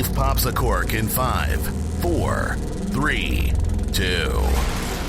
Dave pops a cork in 5, 4, 3, 2.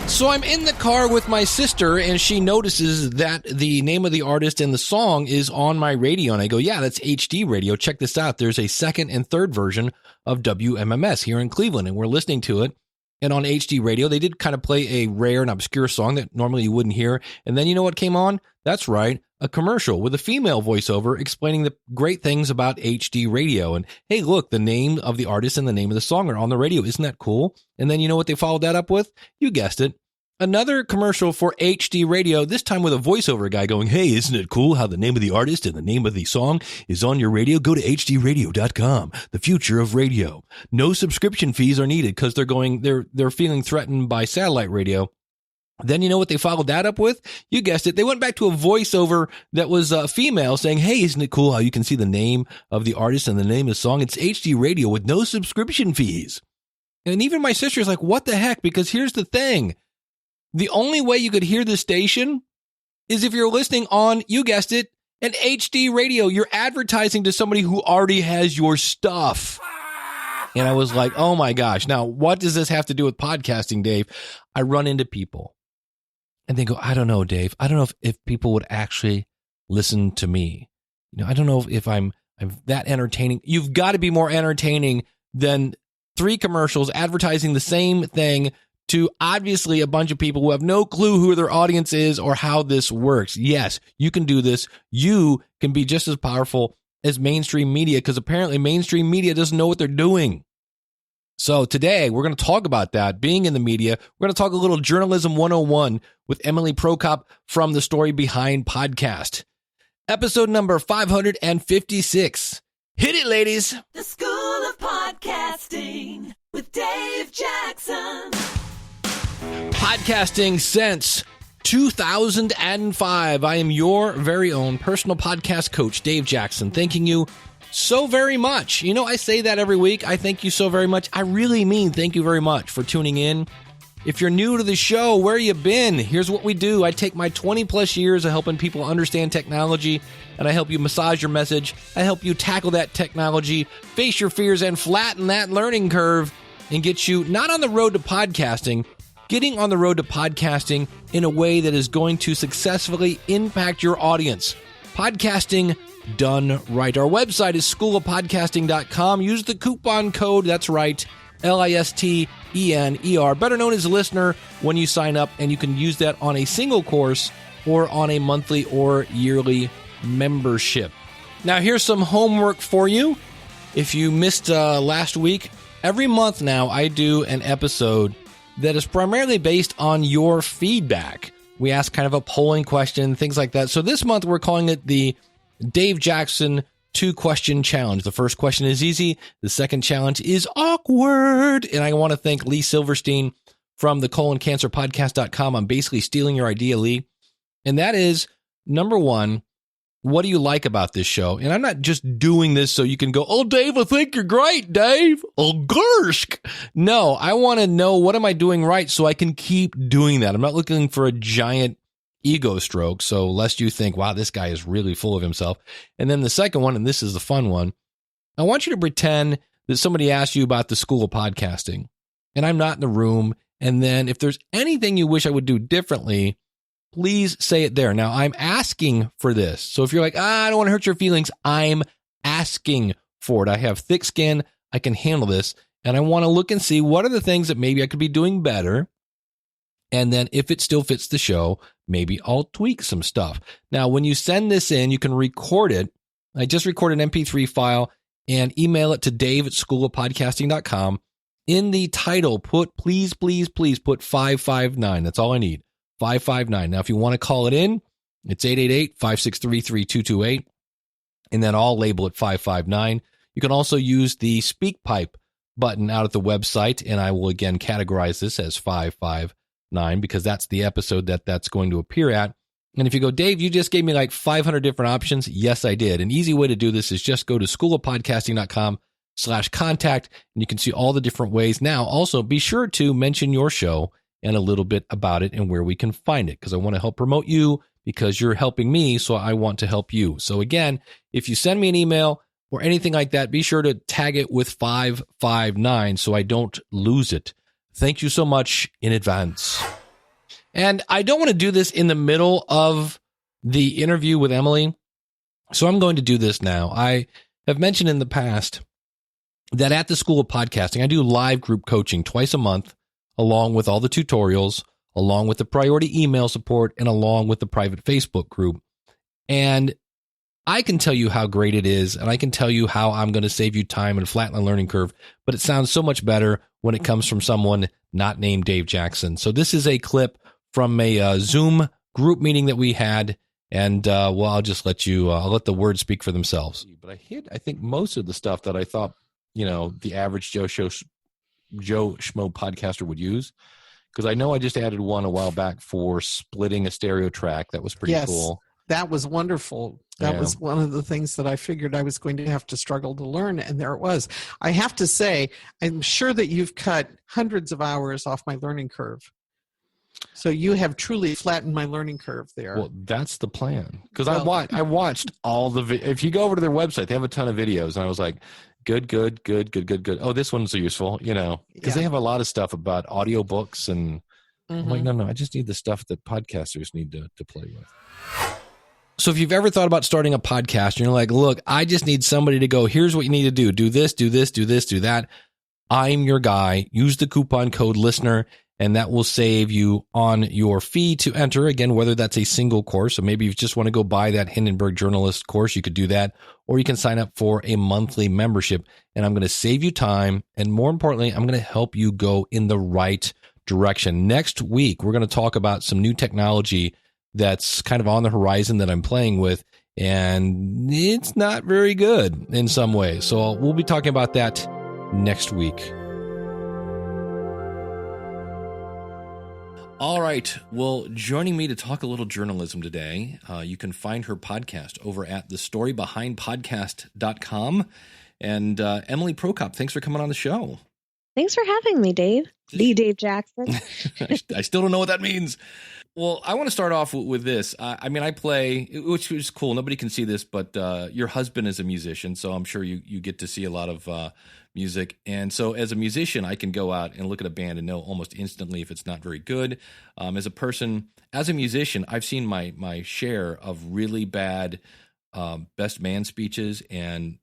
So I'm in the car with my sister, and she notices that the name of the artist and the song is on my radio. And I go, yeah, that's HD radio. Check this out. There's a second and third version of WMMS here in Cleveland, and we're listening to it. And on HD radio, they did kind of play a rare and obscure song that normally you wouldn't hear. And then you know what came on? That's right, a commercial with a female voiceover explaining the great things about HD radio. And hey, look, the name of the artist and the name of the song are on the radio. Isn't that cool? And then you know what they followed that up with? You guessed it. Another commercial for HD radio, this time with a voiceover guy going, hey, isn't it cool how the name of the artist and the name of the song is on your radio? Go to hdradio.com, the future of radio. No subscription fees are needed because they're feeling threatened by satellite radio. Then you know what they followed that up with? You guessed it. They went back to a voiceover that was female saying, hey, isn't it cool how you can see the name of the artist and the name of the song? It's HD radio with no subscription fees. And even my sister's like, what the heck? Because here's the thing. The only way you could hear this station is if you're listening on, you guessed it, an HD radio. You're advertising to somebody who already has your stuff. And I was like, oh my gosh. Now, what does this have to do with podcasting, Dave? I run into people and they go, I don't know, Dave. I don't know if people would actually listen to me. You know, I don't know if I'm that entertaining. You've got to be more entertaining than 3 commercials advertising the same thing to obviously a bunch of people who have no clue who their audience is or how this works. Yes, you can do this. You can be just as powerful as mainstream media because apparently mainstream media doesn't know what they're doing. So today we're going to talk about that, being in the media. We're going to talk a little Journalism 101 with Emily Prokop from the Story Behind podcast. Episode number 556. Hit it, ladies. The School of Podcasting with Dave Jackson. Podcasting since 2005. I am your very own personal podcast coach, Dave Jackson, thanking you so very much. You know, I say that every week. I thank you so very much. I really mean thank you very much for tuning in. If you're new to the show, where you been? Here's what we do. I take my 20 plus years of helping people understand technology, and I help you massage your message. I help you tackle that technology, face your fears, and flatten that learning curve, and get you not on the road to podcasting, getting on the road to podcasting in a way that is going to successfully impact your audience. Podcasting done right. Our website is schoolofpodcasting.com. Use the coupon code, that's right, LISTENER, better known as a listener, when you sign up, and you can use that on a single course or on a monthly or yearly membership. Now, here's some homework for you. If you missed last week, every month now I do an episode that is primarily based on your feedback. We ask kind of a polling question, things like that. So this month we're calling it the Dave Jackson 2-question challenge. The first question is easy. The second challenge is awkward. And I want to thank Lee Silverstein from the coloncancerpodcast.com. I'm basically stealing your idea, Lee. And that is, number 1, what do you like about this show? And I'm not just doing this so you can go, oh, Dave, I think you're great, Dave. Oh, Gersk. No, I want to know, what am I doing right so I can keep doing that? I'm not looking for a giant ego stroke. So lest you think, wow, this guy is really full of himself. And then the second one, and this is the fun one, I want you to pretend that somebody asked you about the School of Podcasting and I'm not in the room. And then if there's anything you wish I would do differently, please say it there. Now, I'm asking for this. So if you're like, I don't want to hurt your feelings, I'm asking for it. I have thick skin. I can handle this. And I want to look and see what are the things that maybe I could be doing better. And then if it still fits the show, maybe I'll tweak some stuff. Now, when you send this in, you can record it. I just record an MP3 file and email it to dave@schoolofpodcasting.com. In the title, please put 559. That's all I need. 559. Now, if you want to call it in, it's 888-563-3228, and then I'll label it 559. You can also use the SpeakPipe button out at the website, and I will again categorize this as 559 because that's the episode that's going to appear at. And if you go, Dave, you just gave me like 500 different options. Yes, I did. An easy way to do this is just go to schoolofpodcasting.com/contact, and you can see all the different ways. Now, also be sure to mention your show and a little bit about it and where we can find it, because I want to help promote you because you're helping me, so I want to help you. So again, if you send me an email, or anything like that, be sure to tag it with 559 so I don't lose it. Thank you so much in advance. And I don't want to do this in the middle of the interview with Emily, so I'm going to do this now. I have mentioned in the past that at the School of Podcasting, I do live group coaching twice a month, along with all the tutorials, along with the priority email support, and along with the private Facebook group. And I can tell you how great it is, and I can tell you how I'm going to save you time and flatten the learning curve, but it sounds so much better when it comes from someone not named Dave Jackson. So this is a clip from a Zoom group meeting that we had, and I'll just let I'll let the words speak for themselves. But I think most of the stuff that I thought, the average Joe Schmo podcaster would use, because I know I just added one a while back for splitting a stereo track. That was pretty cool. That was wonderful. That was one of the things that I figured I was going to have to struggle to learn, and there it was. I have to say, I'm sure that you've cut hundreds of hours off my learning curve. So you have truly flattened my learning curve there. Well, that's the plan. Because I watched all if you go over to their website, they have a ton of videos, and I was like, good. Oh, this one's useful, because they have a lot of stuff about audiobooks, and I'm like, no, I just need the stuff that podcasters need to play with. So if you've ever thought about starting a podcast and you're like, look, I just need somebody to go, here's what you need to do. Do this, do this, do this, do that. I'm your guy. Use the coupon code LISTENER, and that will save you on your fee to enter. Again, whether that's a single course, or maybe you just want to go buy that Hindenburg Journalist course, you could do that, or you can sign up for a monthly membership. And I'm going to save you time. And more importantly, I'm going to help you go in the right direction. Next week, we're going to talk about some new technology that's kind of on the horizon that I'm playing with, and it's not very good in some ways. So we'll be talking about that next week. All right. Well, joining me to talk a little journalism today, you can find her podcast over at thestorybehindpodcast.com. And Emily Prokop, thanks for coming on the show. Thanks for having me, Dave. The Dave Jackson. I still don't know what that means. Well, I want to start off with this. I play, which is cool. Nobody can see this, but your husband is a musician, so I'm sure you get to see a lot of music. And so as a musician, I can go out and look at a band and know almost instantly if it's not very good. As a musician, I've seen my share of really bad best man speeches and,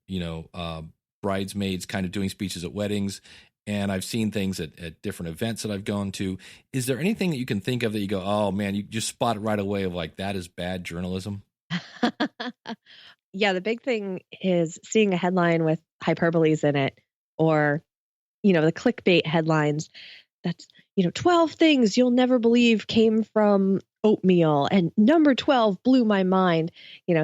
bridesmaids kind of doing speeches at weddings. And I've seen things at different events that I've gone to. Is there anything that you can think of that you go, oh man, you just spot it right away of like, that is bad journalism? Yeah, the big thing is seeing a headline with hyperboles in it, or, the clickbait headlines that's, 12 things you'll never believe came from oatmeal, and number 12 blew my mind,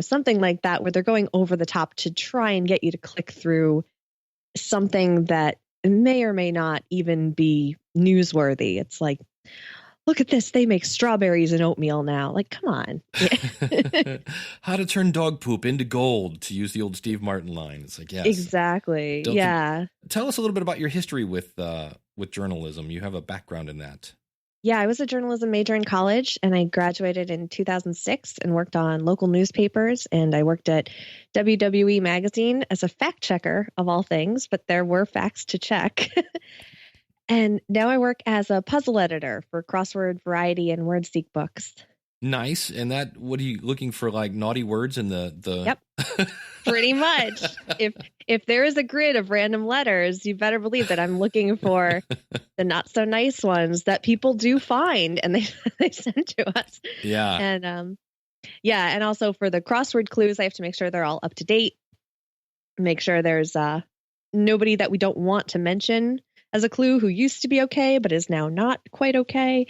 something like that, where they're going over the top to try and get you to click through something that may or may not even be newsworthy. It's like, look at this, they make strawberries and oatmeal now. Like, come on. How to turn dog poop into gold, to use the old Steve Martin line. It's like, yes. Exactly. Tell us a little bit about your history with journalism. You have a background in that. Yeah, I was a journalism major in college, and I graduated in 2006 and worked on local newspapers, and I worked at WWE Magazine as a fact checker of all things, but there were facts to check. And now I work as a puzzle editor for Crossword, Variety, and WordSeek books. Nice. And what are you looking for, like naughty words in the... Yep, pretty much. If there is a grid of random letters, you better believe that I'm looking for the not so nice ones that people do find and they send to us. Yeah. And and also for the crossword clues, I have to make sure they're all up to date. Make sure there's nobody that we don't want to mention as a clue who used to be okay but is now not quite okay.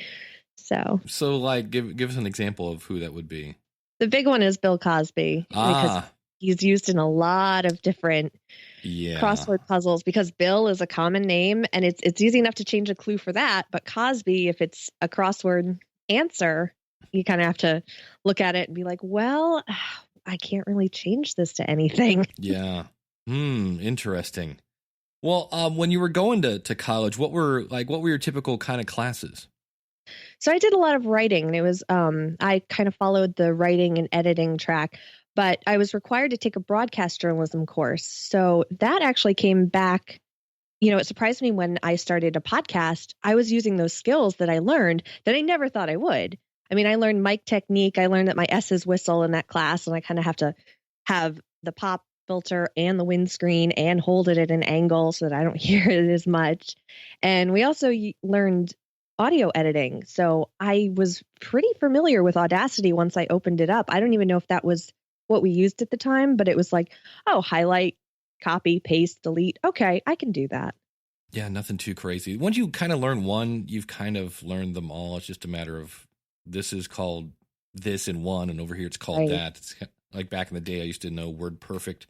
So like give us an example of who that would be. The big one is Bill Cosby, because he's used in a lot of different crossword puzzles, because Bill is a common name and it's easy enough to change a clue for that. But Cosby, if it's a crossword answer, you kind of have to look at it and be like, well, I can't really change this to anything. Yeah. Interesting. Well, when you were going to college, what were your typical kind of classes? So I did a lot of writing, and it was I kind of followed the writing and editing track, but I was required to take a broadcast journalism course. So that actually came back. It surprised me when I started a podcast. I was using those skills that I learned that I never thought I would. I mean, I learned mic technique. I learned that my S's whistle in that class, and I kind of have to have the pop filter and the windscreen and hold it at an angle so that I don't hear it as much. And we also learned audio editing. So I was pretty familiar with Audacity once I opened it up. I don't even know if that was what we used at the time, but it was like, oh, highlight, copy, paste, delete. Okay, I can do that. Yeah, nothing too crazy. Once you kind of learn one, you've kind of learned them all. It's just a matter of this is called this in one, and over here it's called that. It's like back in the day, I used to know WordPerfect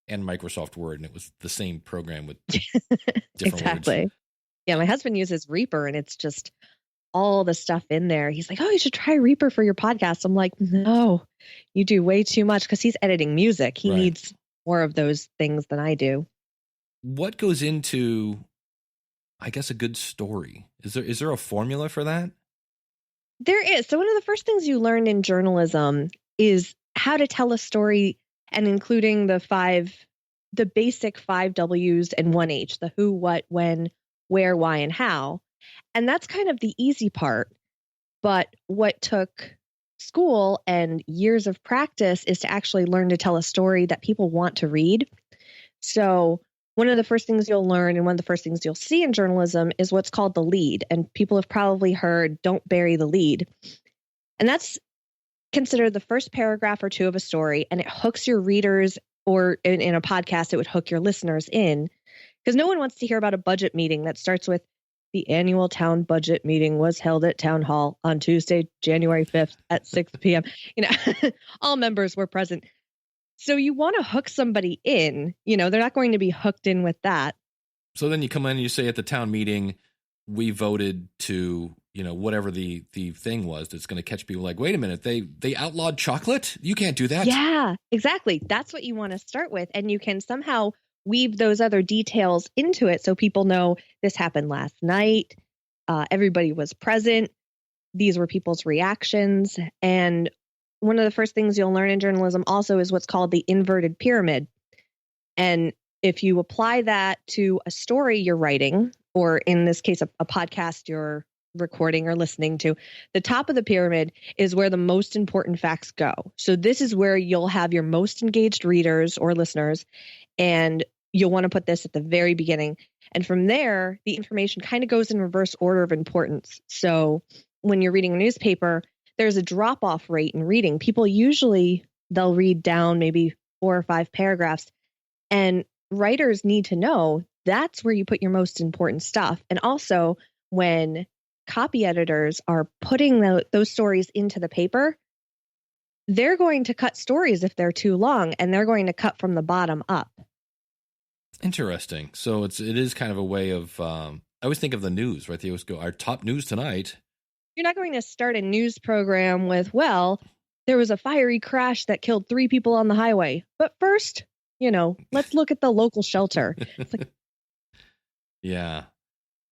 and Microsoft Word, and it was the same program with different words. Yeah, my husband uses Reaper, and it's just all the stuff in there. He's like, oh, you should try Reaper for your podcast. I'm like, no, you do way too much, because he's editing music. He needs more of those things than I do. What goes into, I guess, a good story? Is there a formula for that? There is. So one of the first things you learn in journalism is how to tell a story, and including the basic 5 W's and 1 H, the who, what, when, where, why, and how. And that's kind of the easy part. But what took school and years of practice is to actually learn to tell a story that people want to read. So one of the first things you'll learn, and one of the first things you'll see in journalism, is what's called the lead. And people have probably heard, don't bury the lead. And that's considered the first paragraph or two of a story, and it hooks your readers, or in a podcast, it would hook your listeners in, because no one wants to hear about a budget meeting that starts with, the annual town budget meeting was held at Town Hall on Tuesday, January 5th at 6 p.m. All members were present. So you want to hook somebody in, they're not going to be hooked in with that. So then you come in and you say at the town meeting, we voted to, whatever the thing was that's going to catch people like, wait a minute, they outlawed chocolate? You can't do that. Yeah, exactly. That's what you want to start with. And you can somehow weave those other details into it so people know this happened last night. Everybody was present. These were people's reactions. And one of the first things you'll learn in journalism also is what's called the inverted pyramid. And if you apply that to a story you're writing, or in this case, a podcast you're recording or listening to, the top of the pyramid is where the most important facts go. So this is where you'll have your most engaged readers or listeners, and you'll want to put this at the very beginning. And from there, the information kind of goes in reverse order of importance. So when you're reading a newspaper, there's a drop-off rate in reading. People they'll read down maybe 4 or 5 paragraphs. And writers need to know that's where you put your most important stuff. And also, when copy editors are putting those stories into the paper, they're going to cut stories if they're too long, and they're going to cut from the bottom up. Interesting. So it is kind of a way of, I always think of the news, right? They always go, our top news tonight. You're not going to start a news program with, well, there was a fiery crash that killed 3 people on the highway. But first, let's look at the local shelter. It's like, yeah.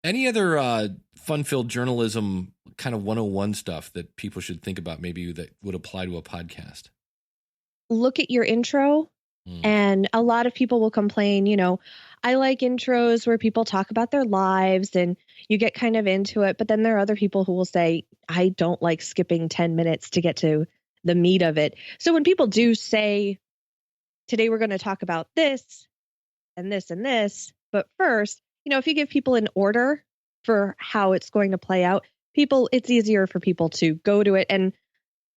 Any other fun-filled journalism kind of 101 stuff that people should think about, maybe that would apply to a podcast? Look at your intro. And a lot of people will complain, I like intros where people talk about their lives and you get kind of into it. But then there are other people who will say, I don't like skipping 10 minutes to get to the meat of it. So when people do say, today we're going to talk about this and this and this, but first, if you give people an order for how it's going to play out, it's easier for people to go to it. And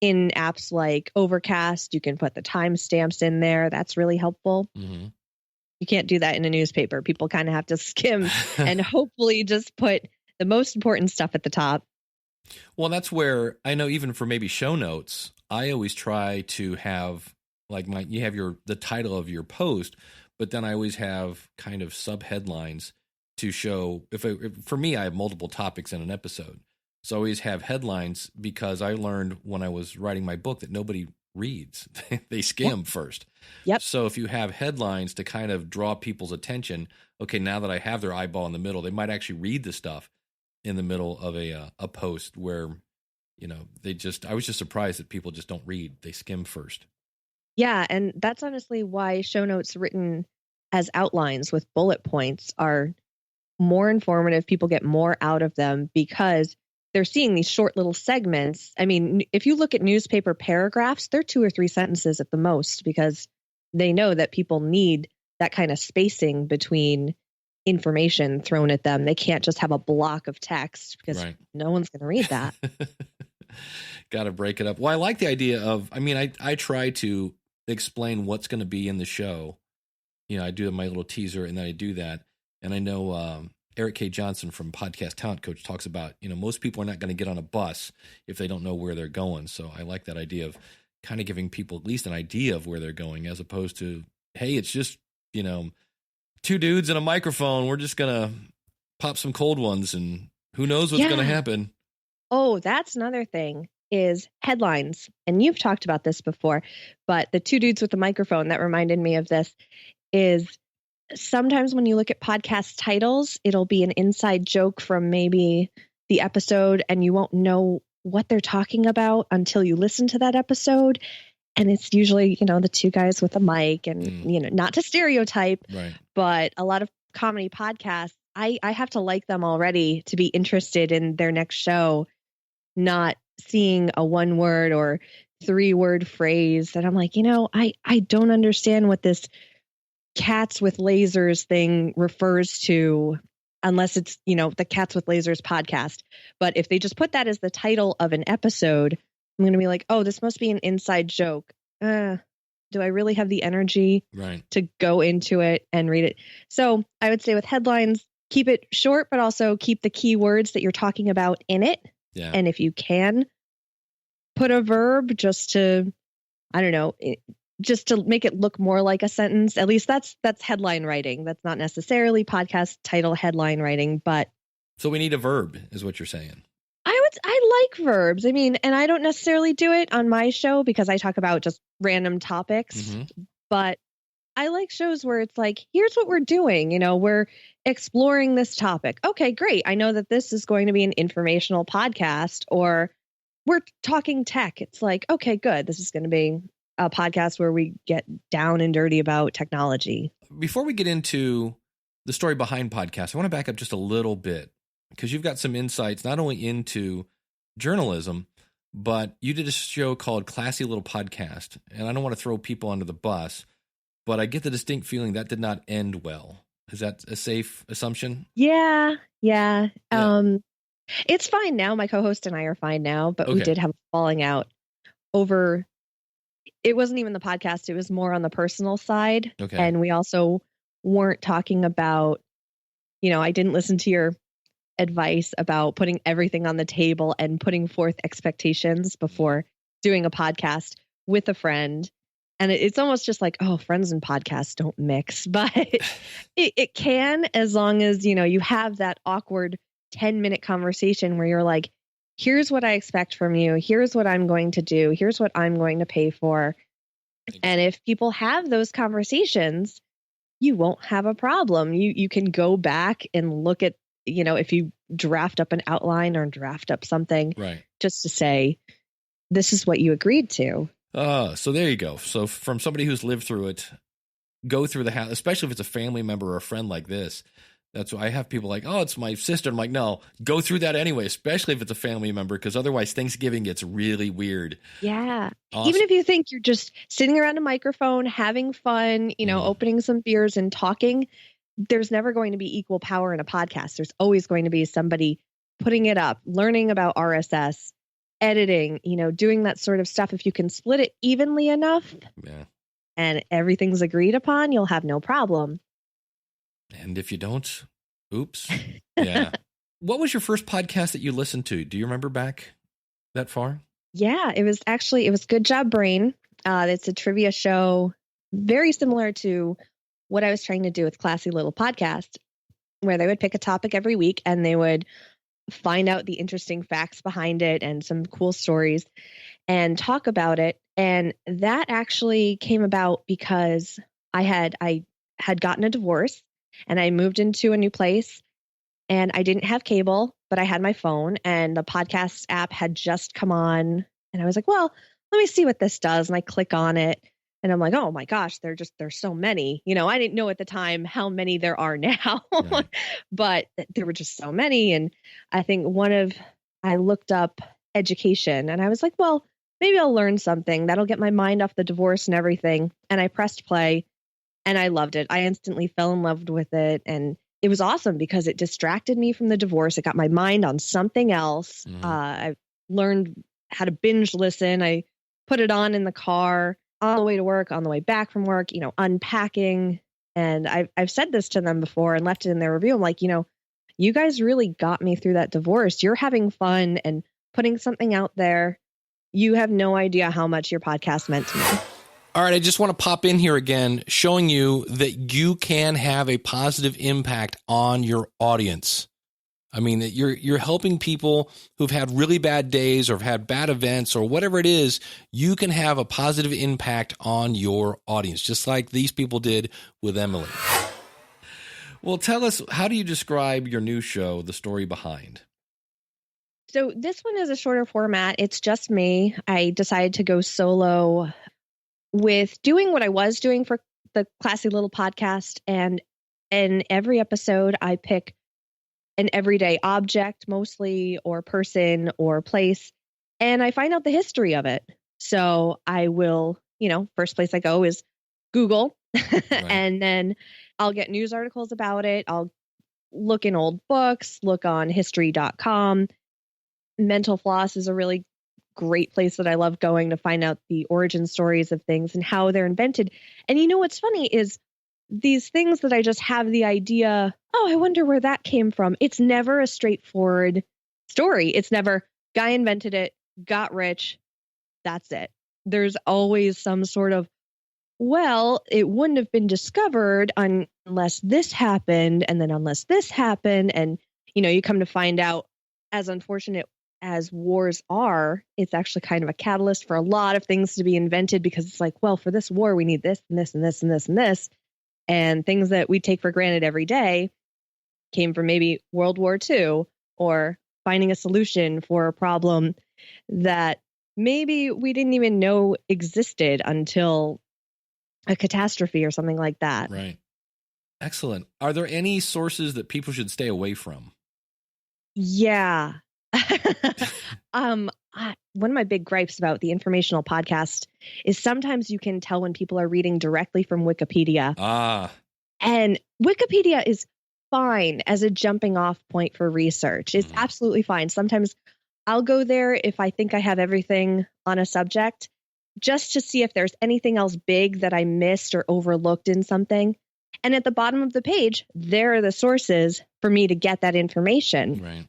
in apps like Overcast, you can put the timestamps in there. That's really helpful. Mm-hmm. You can't do that in a newspaper. People kind of have to skim and hopefully just put the most important stuff at the top. Well, that's where I know, even for maybe show notes, I always try to have you have the title of your post, but then I always have kind of subheadlines to show if for me, I have multiple topics in an episode. So I always have headlines, because I learned when I was writing my book that nobody reads. They skim first. Yep. So if you have headlines to kind of draw people's attention, okay, now that I have their eyeball in the middle, they might actually read the stuff in the middle of a post where, I was just surprised that people just don't read. They skim first. Yeah, and that's honestly why show notes written as outlines with bullet points are more informative. People get more out of them because they're seeing these short little segments. I mean, if you look at newspaper paragraphs, they're 2 or 3 sentences at the most because they know that people need that kind of spacing between information thrown at them. They can't just have a block of text because no one's going to read that. Got to break it up. Well, I like the idea of, I mean, I try to explain what's going to be in the show. You know, I do my little teaser and then I do that. And I know Eric K. Johnson from Podcast Talent Coach talks about, you know, most people are not going to get on a bus if they don't know where they're going. So I like that idea of kind of giving people at least an idea of where they're going as opposed to, hey, it's just, you know, 2 dudes and a microphone. We're just going to pop some cold ones and who knows what's going to happen. Oh, that's another thing is headlines. And you've talked about this before, but the 2 dudes with the microphone that reminded me of this is sometimes when you look at podcast titles, it'll be an inside joke from maybe the episode and you won't know what they're talking about until you listen to that episode. And it's usually, you know, the 2 guys with a mic and, you know, not to stereotype, but a lot of comedy podcasts, I have to like them already to be interested in their next show, not seeing a 1-word or 3-word phrase that I'm like, you know, I don't understand what this cats with lasers thing refers to unless it's, you know, the Cats with Lasers podcast. But if they just put that as the title of an episode, I'm going to be like, oh, this must be an inside joke. Do I really have the energy to go into it and read it? So I would say with headlines, keep it short, but also keep the key words that you're talking about in it. Yeah. And if you can, put a verb just to, I don't know, just to make it look more like a sentence. At least that's headline writing. That's not necessarily podcast title headline writing, but. So we need a verb is what you're saying. I like verbs. I mean, and I don't necessarily do it on my show because I talk about just random topics, but I like shows where it's like, here's what we're doing. You know, we're exploring this topic. Okay, great. I know that this is going to be an informational podcast or we're talking tech. It's like, okay, good. This is going to be a podcast where we get down and dirty about technology. Before we get into the story behind podcasts, I want to back up just a little bit because you've got some insights not only into journalism, but you did a show called Classy Little Podcast. And I don't want to throw people under the bus, but I get the distinct feeling that did not end well. Is that a safe assumption? Yeah. It's fine now. My co-host and I are fine now, but we did have a falling out over, it wasn't even the podcast. It was more on the personal side. And we also weren't talking about, you know, I didn't listen to your advice about putting everything on the table and putting forth expectations before doing a podcast with a friend. And it's almost just like, oh, friends and podcasts don't mix, but it can, as long as, you know, you have that awkward 10-minute conversation where you're like, here's what I expect from you. Here's what I'm going to do. Here's what I'm going to pay for. And if people have those conversations, you won't have a problem. You can go back and look at, you know, if you draft up an outline or draft up something just to say, this is what you agreed to. So there you go. So from somebody who's lived through it, go through the house, especially if it's a family member or a friend like this. That's why I have people like, oh, it's my sister. I'm like, no, go through that anyway, especially if it's a family member, because otherwise Thanksgiving gets really weird. Yeah. Awesome. Even if you think you're just sitting around a microphone, having fun, you know, opening some beers and talking, there's never going to be equal power in a podcast. There's always going to be somebody putting it up, learning about RSS, editing, you know, doing that sort of stuff. If you can split it evenly enough and everything's agreed upon, you'll have no problem. And if you don't, oops. Yeah. What was your first podcast that you listened to? Do you remember back that far? Yeah, it was Good Job Brain. It's a trivia show very similar to what I was trying to do with Classy Little Podcast, where they would pick a topic every week and they would find out the interesting facts behind it and some cool stories and talk about it. And that actually came about because I had gotten a divorce and I moved into a new place and I didn't have cable, but I had my phone and the podcast app had just come on. And I was like, well, let me see what this does. And I click on it And I'm like, oh my gosh, there's so many. I didn't know at the time how many there are now, Right. but there were just so many. And I think I looked up education and I was like, well, maybe I'll learn something that'll get my mind off the divorce and everything. And I pressed play and I loved it. I instantly fell in love with it. And it was awesome because it distracted me from the divorce. It got my mind on something else. Mhm. I learned how to binge listen. I put it on in the car, on the way to work, on the way back from work, unpacking. And I've said this to them before and left it in their review. I'm like, you guys really got me through that divorce. You're having fun and putting something out there. You have no idea how much your podcast meant to me. All right, I just want to pop in here again, showing you that you can have a positive impact on your audience. I mean, that you're helping people who've had really bad days or have had bad events or whatever it is. You can have a positive impact on your audience, just like these people did with Emily. Well, tell us, how do you describe your new show, The Story Behind? So this one is a shorter format. It's just me. I decided to go solo with doing what I was doing for the Classy Little Podcast. And in every episode, I pick an everyday object, mostly, or person or place, and I find out the history of it. So I will, first place I go is Google, Right. and then I'll get news articles about it. I'll look in old books, look on history.com. Mental Floss is a really great place that I love going to find out the origin stories of things and how they're invented. And what's funny is these things that I just have the idea, oh, I wonder where that came from. It's never a straightforward story. It's never guy invented it, got rich, that's it. There's always some sort of, well, it wouldn't have been discovered unless this happened, and then unless this happened. And, you come to find out, as unfortunate as wars are, it's actually kind of a catalyst for a lot of things to be invented, because it's like, well, for this war, we need this and this and this and this and this. And things that we take for granted every day came from maybe World War II, or finding a solution for a problem that maybe we didn't even know existed until a catastrophe or something like that. Right. Excellent. Are there any sources that people should stay away from? Yeah. One of my big gripes about the informational podcast is sometimes you can tell when people are reading directly from Wikipedia. And Wikipedia is fine as a jumping off point for research. It's absolutely fine. Sometimes I'll go there if I think I have everything on a subject, just to see if there's anything else big that I missed or overlooked in something. And at the bottom of the page, there are the sources for me to get that information. Right.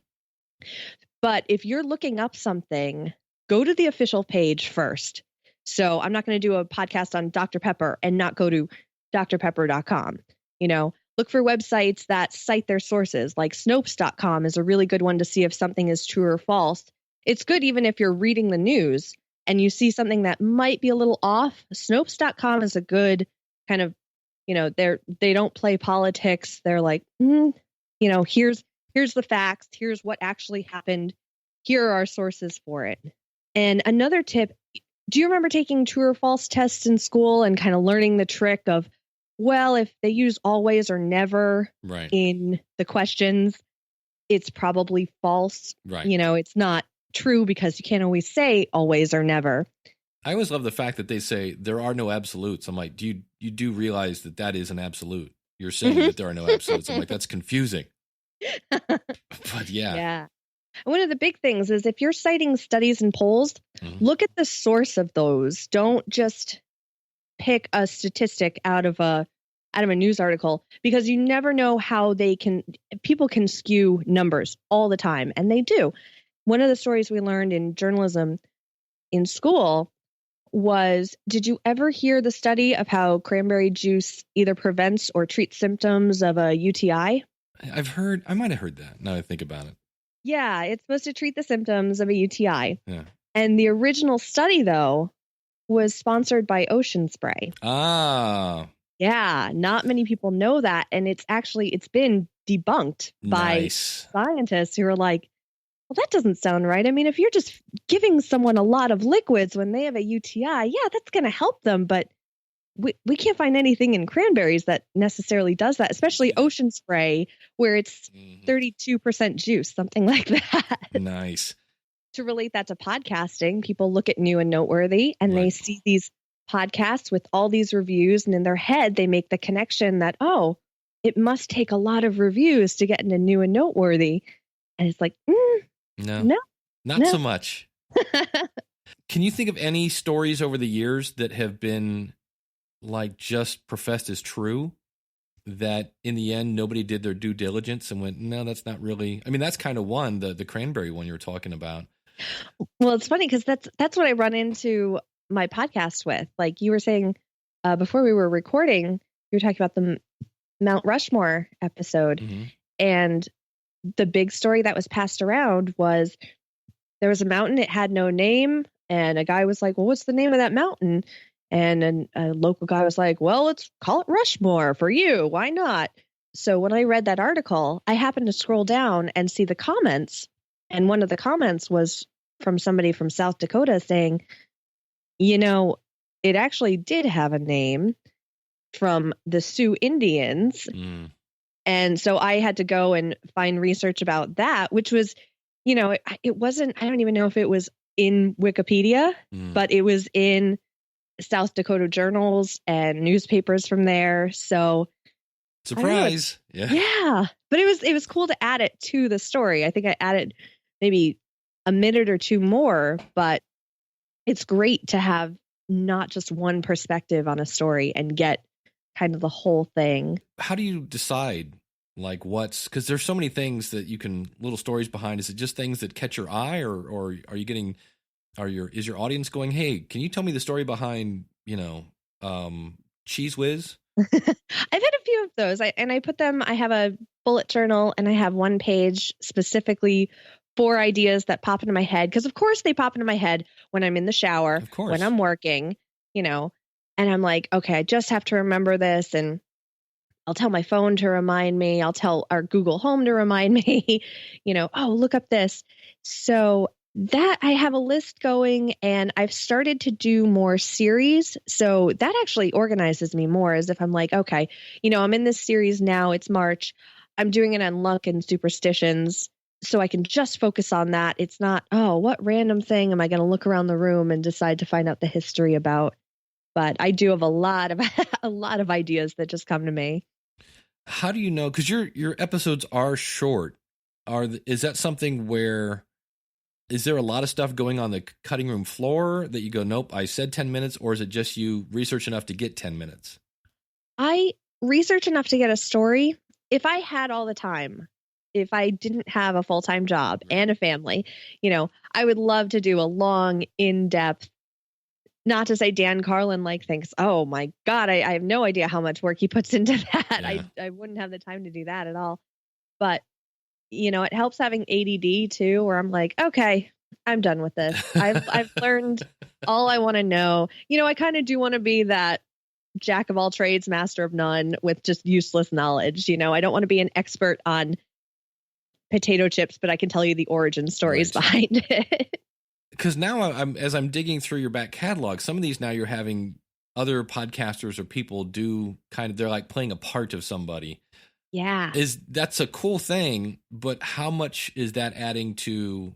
But if you're looking up something, go to the official page first. So I'm not going to do a podcast on Dr. Pepper and not go to drpepper.com. Look for websites that cite their sources, like Snopes.com is a really good one to see if something is true or false. It's good even if you're reading the news and you see something that might be a little off. Snopes.com is a good kind of, they don't play politics. They're like, here's the facts. Here's what actually happened. Here are our sources for it. And another tip, do you remember taking true or false tests in school and kind of learning the trick of, well, if they use always or never Right. in the questions, it's probably false. Right. It's not true because you can't always say always or never. I always love the fact that they say there are no absolutes. I'm like, you do realize that is an absolute? You're saying that there are no absolutes. I'm like, that's confusing. But yeah. Yeah. One of the big things is if you're citing studies and polls, look at the source of those. Don't just pick a statistic out of a news article, because you never know how people can skew numbers all the time, and they do. One of the stories we learned in journalism in school was, did you ever hear the study of how cranberry juice either prevents or treats symptoms of a UTI? I might have heard that now that I think about it. Yeah, it's supposed to treat the symptoms of a UTI. Yeah. And the original study, though, was sponsored by Ocean Spray. Ah. Yeah, not many people know that. And it's been debunked by Nice. scientists who are like, well, that doesn't sound right. I mean, if you're just giving someone a lot of liquids when they have a UTI, yeah, that's going to help them. But we can't find anything in cranberries that necessarily does that, especially ocean spray, where it's 32% juice, something like that. Nice. To relate that to podcasting, people look at New and Noteworthy and they see these podcasts with all these reviews, and in their head, they make the connection that, oh, it must take a lot of reviews to get into New and Noteworthy. And it's like, no, not so much. Can you think of any stories over the years that have been like just professed as true that in the end nobody did their due diligence and went, no, that's not really? I mean, that's kind of one, the cranberry one you were talking about. Well, it's funny because that's what I run into my podcast with. Like you were saying before we were recording, you were talking about the Mount Rushmore episode, and the big story that was passed around was there was a mountain, it had no name, and a guy was like, well, what's the name of that mountain? And a local guy was like, well, let's call it Rushmore for you. Why not? So when I read that article, I happened to scroll down and see the comments. And one of the comments was from somebody from South Dakota saying, you know, it actually did have a name from the Sioux Indians. And so I had to go and find research about that, which was, you know, it wasn't, I don't even know if it was in Wikipedia, but it was in South Dakota journals and newspapers from there. So surprise. Yeah. But it was cool to add it to the story. I think I added maybe a minute or two more, but it's great to have not just one perspective on a story and get kind of the whole thing. How do you decide like because there's so many things that you can, little stories behind? Is it just things that catch your eye, or are you getting, is your audience going, hey, can you tell me the story behind, Cheese Whiz? I've had a few of those. I put them, I have a bullet journal and I have one page specifically for ideas that pop into my head. Because of course they pop into my head when I'm in the shower, when I'm working, and I'm like, okay, I just have to remember this. And I'll tell my phone to remind me. I'll tell our Google Home to remind me, oh, look up this. So that I have a list going, and I've started to do more series. So that actually organizes me more, as if I'm like, okay, I'm in this series now. It's March. I'm doing it on luck and superstitions. So I can just focus on that. It's not, oh, what random thing am I going to look around the room and decide to find out the history about? But I do have a lot of ideas that just come to me. How do you know? Because your episodes are short. Is that something where, is there a lot of stuff going on the cutting room floor that you go, nope, I said 10 minutes, or is it just you research enough to get 10 minutes? I research enough to get a story. If I had all the time, if I didn't have a full-time job and a family, I would love to do a long, in-depth, not to say Dan Carlin thinks, oh my God, I have no idea how much work he puts into that. Yeah. I wouldn't have the time to do that at all. But, it helps having ADD too, where I'm like, okay, I'm done with this. I've learned all I want to know. I kind of do want to be that jack of all trades, master of none with just useless knowledge. I don't want to be an expert on potato chips, but I can tell you the origin stories behind it. Because now as I'm digging through your back catalog, some of these now you're having other podcasters or people do they're like playing a part of somebody. Yeah. That's a cool thing, but how much is that adding to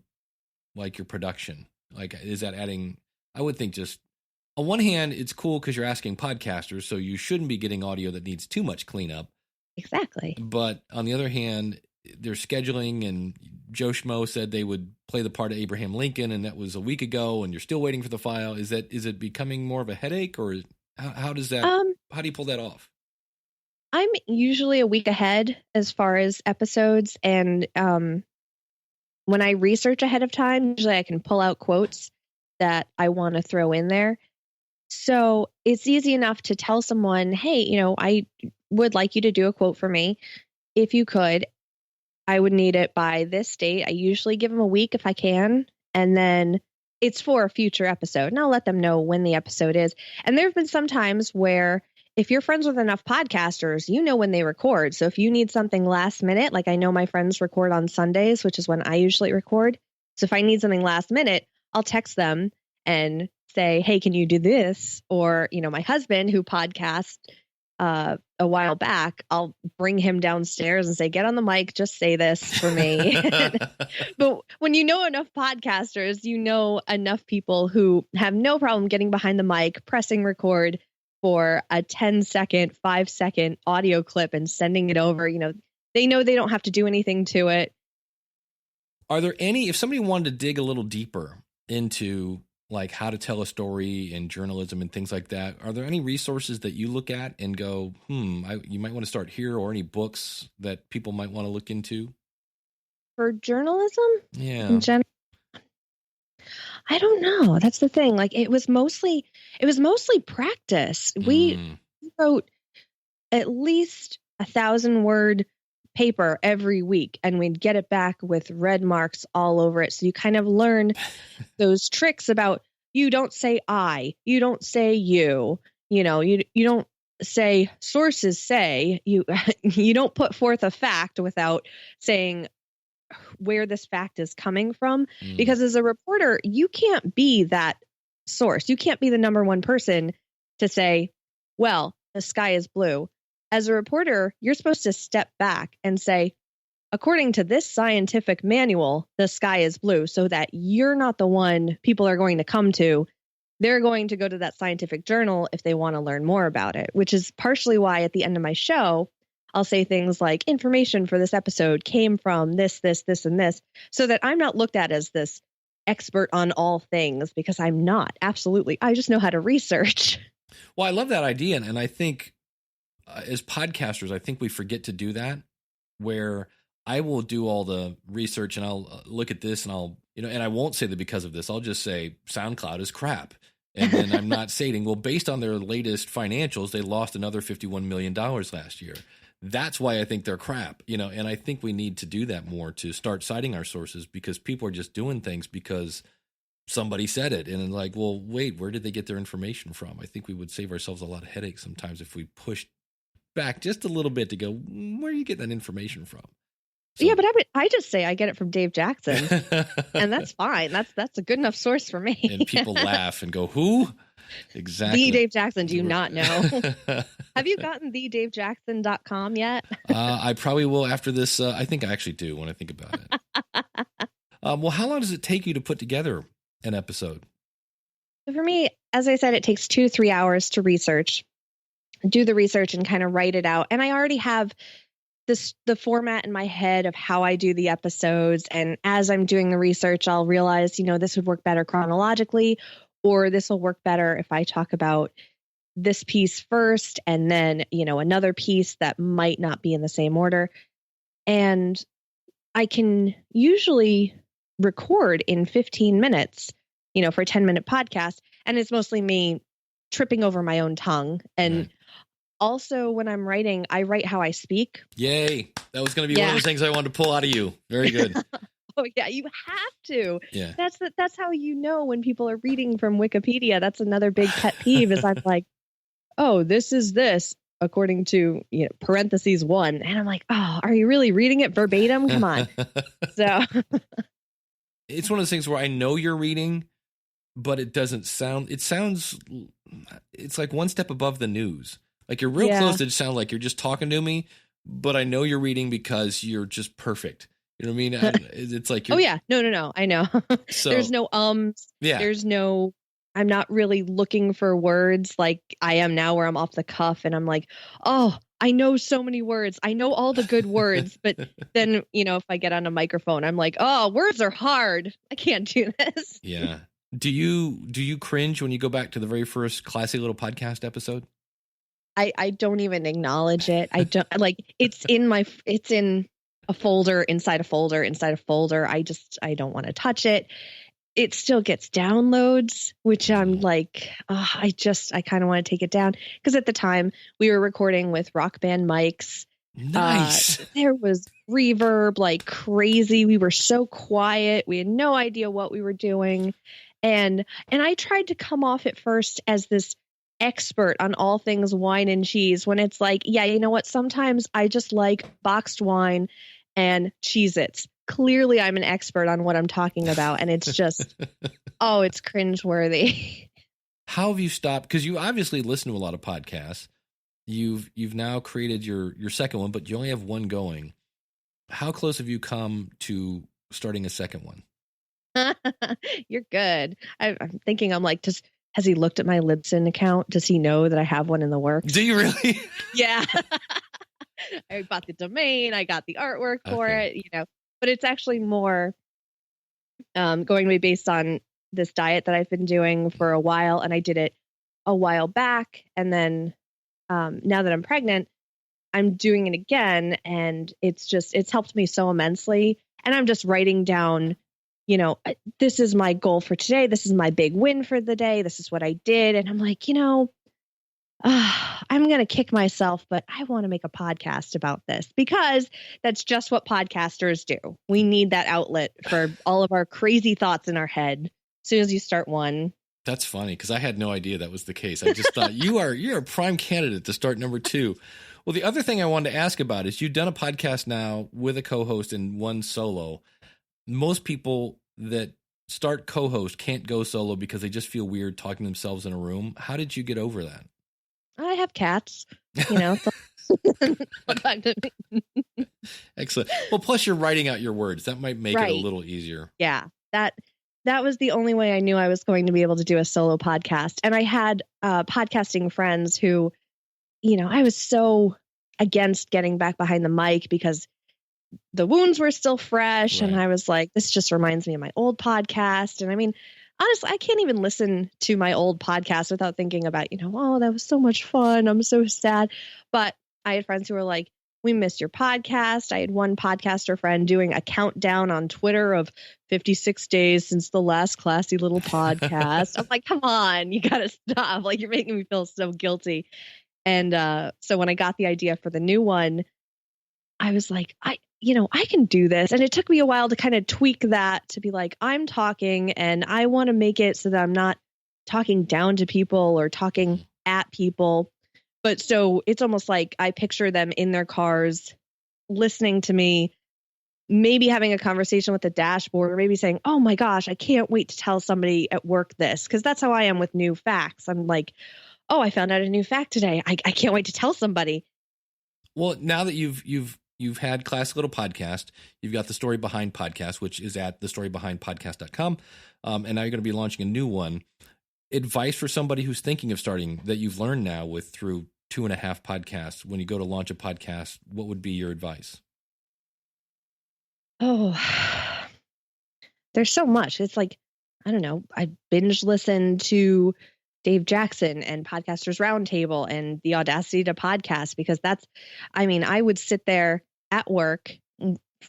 your production? Is that adding, I would think just on one hand, it's cool because you're asking podcasters, so you shouldn't be getting audio that needs too much cleanup. Exactly. But on the other hand, they're scheduling, and Joe Schmo said they would play the part of Abraham Lincoln, and that was a week ago, and you're still waiting for the file. Is it becoming more of a headache, or how does that, how do you pull that off? I'm usually a week ahead as far as episodes. And when I research ahead of time, usually I can pull out quotes that I want to throw in there. So it's easy enough to tell someone, hey, I would like you to do a quote for me. If you could, I would need it by this date. I usually give them a week if I can. And then it's for a future episode. And I'll let them know when the episode is. And there have been some times where if you're friends with enough podcasters, when they record. So if you need something last minute, I know my friends record on Sundays, which is when I usually record. So if I need something last minute, I'll text them and say, hey, can you do this? Or, my husband who podcasts a while back, I'll bring him downstairs and say, get on the mic, just say this for me. But when you know enough podcasters, you know enough people who have no problem getting behind the mic, pressing record for a 10-second, 5-second audio clip and sending it over. They know they don't have to do anything to it. Are there if somebody wanted to dig a little deeper into like how to tell a story in journalism and things like that, are there any resources that you look at and go, you might want to start here, or any books that people might want to look into? For journalism? Yeah. In general? I don't know. That's the thing. Like it was mostly practice. We wrote at least 1,000-word paper every week, and we'd get it back with red marks all over it. So you kind of learn those tricks about, you don't say I, you don't say you don't say sources say, you don't put forth a fact without saying where this fact is coming from. Because as a reporter, you can't be that source. You can't be the number one person to say, well, the sky is blue. As a reporter, you're supposed to step back and say, according to this scientific manual, the sky is blue, so that you're not the one people are going to come to. They're going to go to that scientific journal if they want to learn more about it, which is partially why at the end of my show, I'll say things like, information for this episode came from this, this, this, and this, so that I'm not looked at as this expert on all things, because I'm not. Absolutely. I just know how to research. Well, I love that idea. And I think as podcasters, I think we forget to do that, where I will do all the research and I'll look at this and I'll, and I won't say that because of this. I'll just say SoundCloud is crap. And then I'm not stating, well, based on their latest financials, they lost another $51 million last year. That's why I think they're crap, and I think we need to do that more, to start citing our sources, because people are just doing things because somebody said it. And like, well, wait, where did they get their information from? I think we would save ourselves a lot of headaches sometimes if we pushed back just a little bit to go, where are you getting that information from? So, yeah, but I just say I get it from Dave Jackson, and that's fine. That's a good enough source for me. And people laugh and go, who? Exactly. The Dave Jackson, do you not know? Have you gotten thedavejackson.com yet? I probably will after this. I think I actually do when I think about it. Well, how long does it take you to put together an episode? So for me, as I said, it takes 2 to 3 hours to do the research and kind of write it out. And I already have the format in my head of how I do the episodes. And as I'm doing the research, I'll realize, this would work better chronologically, or this will work better if I talk about this piece first and then, another piece that might not be in the same order. And I can usually record in 15 minutes, for a 10-minute podcast. And it's mostly me tripping over my own tongue. And also, when I'm writing, I write how I speak. Yay. That was going to be one of those things I wanted to pull out of you. Very good. Oh, yeah, you have to. Yeah. That's how when people are reading from Wikipedia. That's another big pet peeve is I'm like, oh, this is this according to, parentheses 1. And I'm like, oh, are you really reading it verbatim? Come on. So it's one of those things where I know you're reading, but it sounds, it's like one step above the news. Like you're real close to sound like you're just talking to me, but I know you're reading because you're just perfect. You know what I mean? It's like, oh yeah, no. I know. So, there's no there's no, I'm not really looking for words like I am now where I'm off the cuff and I'm like, oh, I know so many words. I know all the good words, but then, if I get on a microphone, I'm like, oh, words are hard. I can't do this. Yeah. Do you cringe when you go back to the very first Classy Little Podcast episode? I don't even acknowledge it. I don't it's in a folder inside a folder inside a folder. I don't want to touch it. It still gets downloads, which I'm like, I kind of want to take it down. Because at the time we were recording with Rock Band mics. Nice. There was reverb like crazy. We were so quiet. We had no idea what we were doing. And I tried to come off at first as this expert on all things wine and cheese, when it's like, yeah, you know what? Sometimes I just like boxed wine and Cheez-Its. Clearly I'm an expert on what I'm talking about. And it's just, it's cringeworthy. How have you stopped? Because you obviously listen to a lot of podcasts. You've now created your second one, but you only have one going. How close have you come to starting a second one? You're good. I'm thinking, I'm like, has he looked at my Libsyn account? Does he know that I have one in the works? Do you really? Yeah. I bought the domain. I got the artwork for it, but it's actually more going to be based on this diet that I've been doing for a while. And I did it a while back. And then now that I'm pregnant, I'm doing it again. And it's helped me so immensely. And I'm just writing down, this is my goal for today. This is my big win for the day. This is what I did. And I'm like, I'm going to kick myself, but I want to make a podcast about this because that's just what podcasters do. We need that outlet for all of our crazy thoughts in our head. As soon as you start one. That's funny because I had no idea that was the case. I just thought you're a prime candidate to start number 2. Well, the other thing I wanted to ask about is you've done a podcast now with a co-host and one solo. Most people that start co-host can't go solo because they just feel weird talking to themselves in a room. How did you get over that? I have cats, Excellent. Well, plus you're writing out your words. That might make it a little easier. Yeah, that was the only way I knew I was going to be able to do a solo podcast. And I had podcasting friends who, I was so against getting back behind the mic because the wounds were still fresh. Right. And I was like, this just reminds me of my old podcast. And I mean, honestly, I can't even listen to my old podcast without thinking about, oh, that was so much fun. I'm so sad. But I had friends who were like, we missed your podcast. I had one podcaster friend doing a countdown on Twitter of 56 days since the last classy little podcast. I'm like, come on, you got to stop. Like, you're making me feel so guilty. And so when I got the idea for the new one, I was like, I can do this. And it took me a while to kind of tweak that to be like, I'm talking and I want to make it so that I'm not talking down to people or talking at people. But so it's almost like I picture them in their cars listening to me, maybe having a conversation with the dashboard or maybe saying, oh my gosh, I can't wait to tell somebody at work this. Because that's how I am with new facts. I'm like, oh, I found out a new fact today. I can't wait to tell somebody. Well, now that you've had Classic Little Podcast, you've got the Story Behind Podcast, which is at thestorybehindpodcast.com. And now you're going to be launching a new one. Advice for somebody who's thinking of starting that you've learned now through 2.5 podcasts. When you go to launch a podcast, what would be your advice? Oh, there's so much. It's like, I don't know. I binge listened to Dave Jackson and Podcasters Roundtable and the Audacity to Podcast because I would sit there at work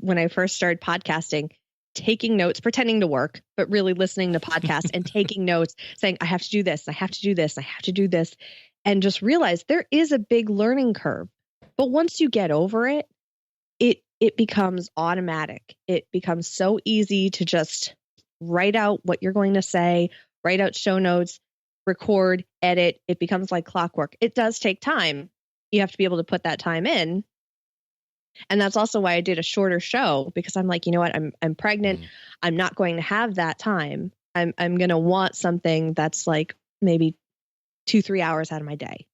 when I first started podcasting, taking notes, pretending to work, but really listening to podcasts and taking notes, saying, I have to do this, I have to do this, I have to do this, and just realize there is a big learning curve. But once you get over it, it becomes automatic. It becomes so easy to just write out what you're going to say, write out show notes, record, edit. It becomes like clockwork. It does take time. You have to be able to put that time in. And that's also why I did a shorter show because I'm like, you know what? I'm pregnant. I'm not going to have that time. I'm going to want something that's like maybe 2-3 hours out of my day.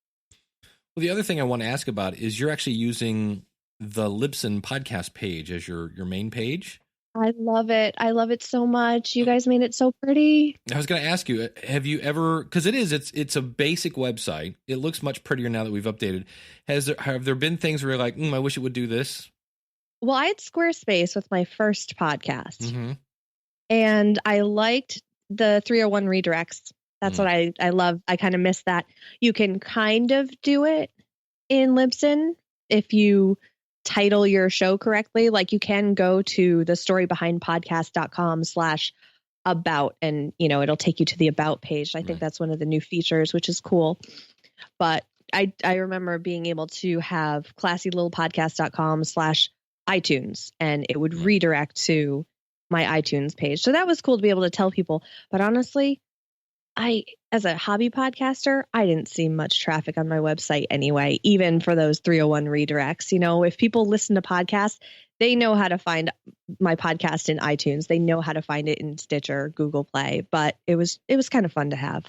Well, the other thing I want to ask about is you're actually using the Libsyn Podcast Page as your main page. I love it. I love it so much. You guys made it so pretty. I was going to ask you, have you ever, because it's a basic website. It looks much prettier now that we've updated. Have there been things where you're like, I wish it would do this? Well, I had Squarespace with my first podcast. Mm-hmm. And I liked the 301 redirects. That's what I love. I kind of miss that. You can kind of do it in Libsyn if you title your show correctly. Like you can go to thestorybehindpodcast.com/about and it'll take you to the about page. I think that's one of the new features, which is cool. But I remember being able to have classylittle.podcast.com/iTunes and it would redirect to my iTunes page. So that was cool to be able to tell people. But honestly, as a hobby podcaster, I didn't see much traffic on my website anyway, even for those 301 redirects. If people listen to podcasts, they know how to find my podcast in iTunes. They know how to find it in Stitcher, Google Play, but it was kind of fun to have.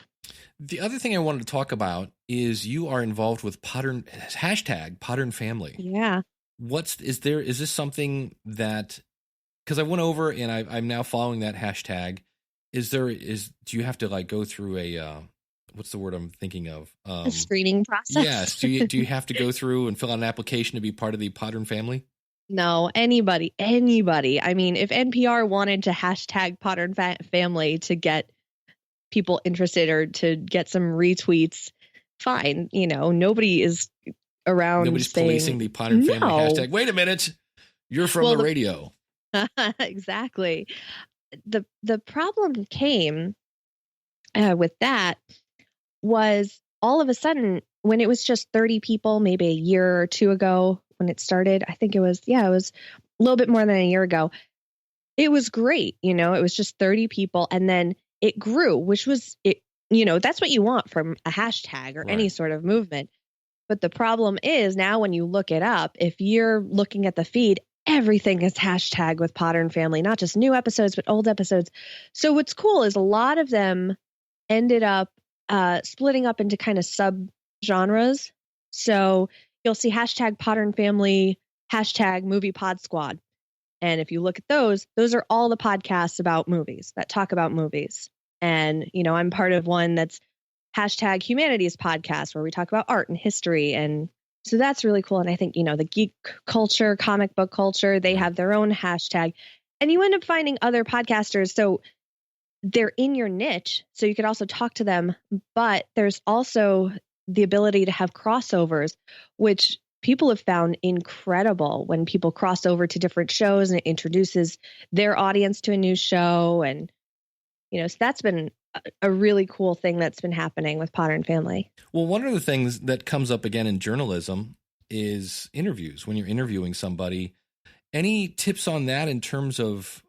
The other thing I wanted to talk about is you are involved with hashtag Podern Family. Yeah. Is this something that, because I went over and I'm now following that hashtag. Do you have to like go through a, what's the word I'm thinking of? A screening process. Yes. Do you have to go through and fill out an application to be part of the Podern Family? No, anybody. I mean, if NPR wanted to hashtag Podern Family to get people interested or to get some retweets, fine. Nobody is around. Nobody's saying, policing the Podern Family hashtag. Wait a minute. You're from the radio. Exactly. The problem came with that was all of a sudden when it was just 30 people, maybe a year or two ago when it started. I think it was a little bit more than a year ago. It was great. It was just 30 people. And then it grew, which was it. That's what you want from a hashtag or any sort of movement. But the problem is now when you look it up, if you're looking at the feed, everything is hashtag with Podern Family, not just new episodes, but old episodes. So what's cool is a lot of them ended up splitting up into kind of sub-genres. So you'll see hashtag Podern Family, hashtag Movie Pod Squad. And if you look at those are all the podcasts about movies that talk about movies. And, I'm part of one that's hashtag Humanities Podcast, where we talk about art and history. And so that's really cool. And I think, the geek culture, comic book culture, they have their own hashtag. And you end up finding other podcasters. So they're in your niche. So you could also talk to them. But there's also the ability to have crossovers, which people have found incredible when people cross over to different shows and it introduces their audience to a new show. And, so that's been a really cool thing that's been happening with Podern Family. Well, one of the things that comes up again in journalism is interviews. When you're interviewing somebody, any tips on that in terms of,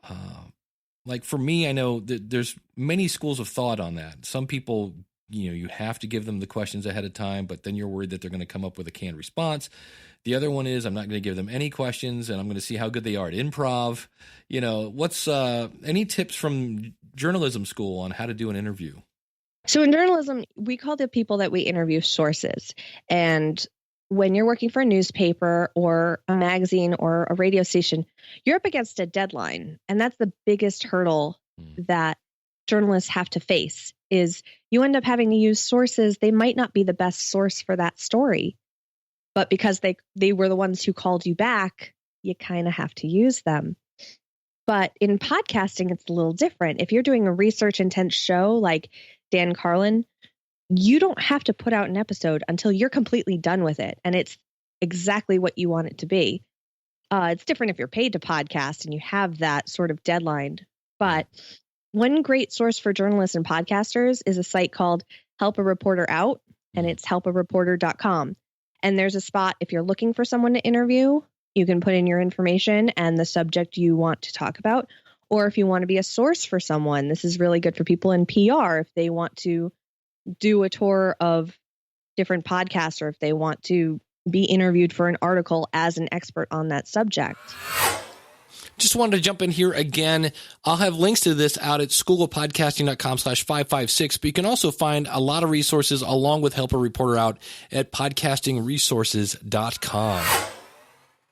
like for me, I know that there's many schools of thought on that. Some people, you have to give them the questions ahead of time, but then you're worried that they're going to come up with a canned response. The other one is I'm not going to give them any questions and I'm going to see how good they are at improv. What's any tips from journalism school on how to do an interview? So in journalism, we call the people that we interview sources. And when you're working for a newspaper or a magazine or a radio station, you're up against a deadline. And that's the biggest hurdle that journalists have to face is you end up having to use sources. They might not be the best source for that story, but because they were the ones who called you back, you kind of have to use them. But in podcasting, it's a little different. If you're doing a research intense show like Dan Carlin, you don't have to put out an episode until you're completely done with it. And it's exactly what you want it to be. It's different if you're paid to podcast and you have that sort of deadline. But one great source for journalists and podcasters is a site called Help a Reporter Out, and it's helpareporter.com. And there's a spot if you're looking for someone to interview, you can put in your information and the subject you want to talk about. Or if you want to be a source for someone, this is really good for people in PR if they want to do a tour of different podcasts or if they want to be interviewed for an article as an expert on that subject. Just wanted to jump in here again. I'll have links to this out at schoolofpodcasting.com/556, but you can also find a lot of resources along with Help a Reporter Out at podcastingresources.com.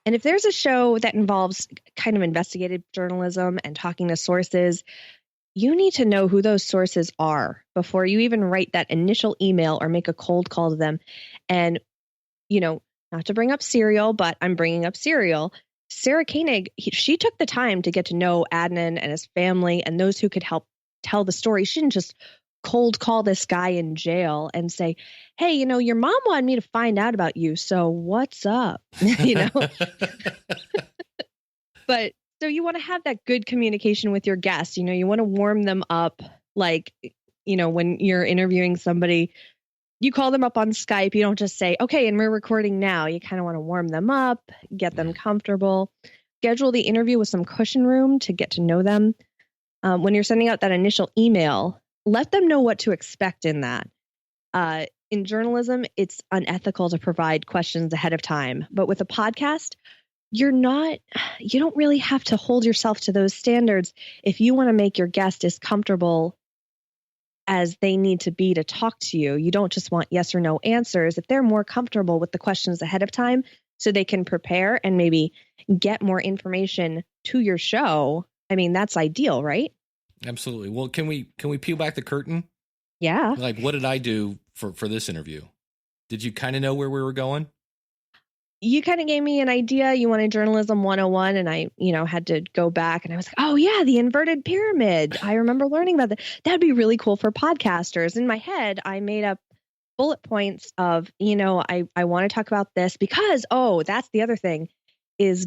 And if there's a show that involves kind of investigative journalism and talking to sources, you need to know who those sources are before you even write that initial email or make a cold call to them. And, not to bring up Serial, but I'm bringing up Serial. Sarah Koenig, she took the time to get to know Adnan and his family and those who could help tell the story. She didn't just cold call this guy in jail and say, hey, your mom wanted me to find out about you. So what's up? But so you want to have that good communication with your guests. You want to warm them up. Like, when you're interviewing somebody, you call them up on Skype. You don't just say, okay, and we're recording now. You kind of want to warm them up, get them comfortable, schedule the interview with some cushion room to get to know them. When you're sending out that initial email, let them know what to expect in that. In journalism, it's unethical to provide questions ahead of time. But with a podcast, you don't really have to hold yourself to those standards if you want to make your guest as comfortable as they need to be to talk to you. You don't just want yes or no answers. If they're more comfortable with the questions ahead of time so they can prepare and maybe get more information to your show, I mean, that's ideal, right? Absolutely. Well, can we peel back the curtain? Yeah. Like, what did I do for this interview? Did you kind of know where we were going? You kind of gave me an idea. You wanted journalism 101, and I, had to go back and I was like, oh yeah, the inverted pyramid. I remember learning about that. That'd be really cool for podcasters. In my head, I made up bullet points of, I want to talk about this because, that's the other thing is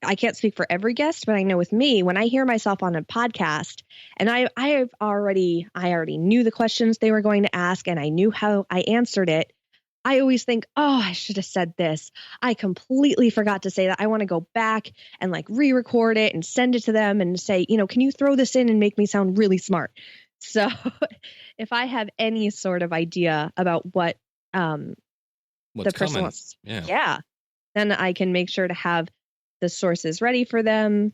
I can't speak for every guest, but I know with me, when I hear myself on a podcast and I already knew the questions they were going to ask and I knew how I answered it, I always think, I should have said this. I completely forgot to say that. I want to go back and like re-record it and send it to them and say, can you throw this in and make me sound really smart? So if I have any sort of idea about what the person wants, then I can make sure to have the sources ready for them.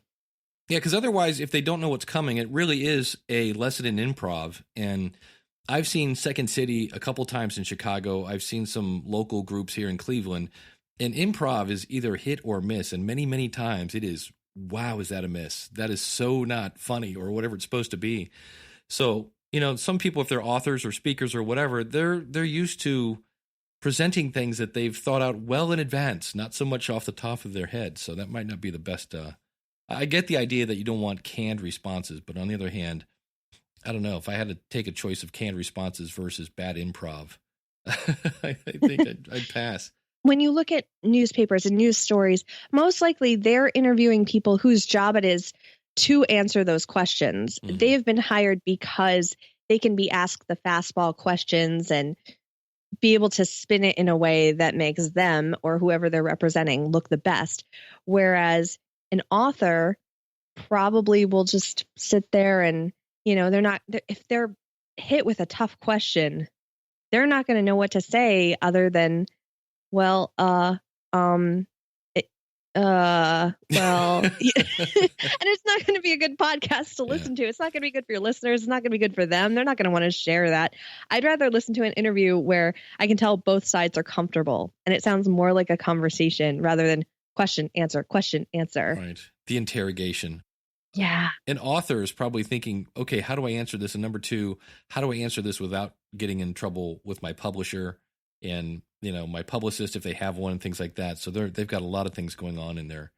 Yeah, because otherwise, if they don't know what's coming, it really is a lesson in improv. And I've seen Second City a couple times in Chicago. I've seen some local groups here in Cleveland. And improv is either hit or miss. And many, many times it is, wow, is that a miss? That is so not funny or whatever it's supposed to be. So, some people, if they're authors or speakers or whatever, they're used to presenting things that they've thought out well in advance, not so much off the top of their head. So that might not be the best. I get the idea that you don't want canned responses, but on the other hand, I don't know if I had to take a choice of canned responses versus bad improv. I think I'd pass. When you look at newspapers and news stories, most likely they're interviewing people whose job it is to answer those questions. Mm-hmm. They've been hired because they can be asked the fastball questions and be able to spin it in a way that makes them or whoever they're representing look the best. Whereas an author probably will just sit there and, if they're hit with a tough question, they're not going to know what to say other than, well, and it's not going to be a good podcast to listen to. It's not going to be good for your listeners. It's not going to be good for them. They're not going to want to share that. I'd rather listen to an interview where I can tell both sides are comfortable and it sounds more like a conversation rather than question, answer. Right. The interrogation. Yeah. An author is probably thinking, okay, how do I answer this? And number two, how do I answer this without getting in trouble with my publisher and, my publicist, if they have one, and things like that. So they've got a lot of things going on in their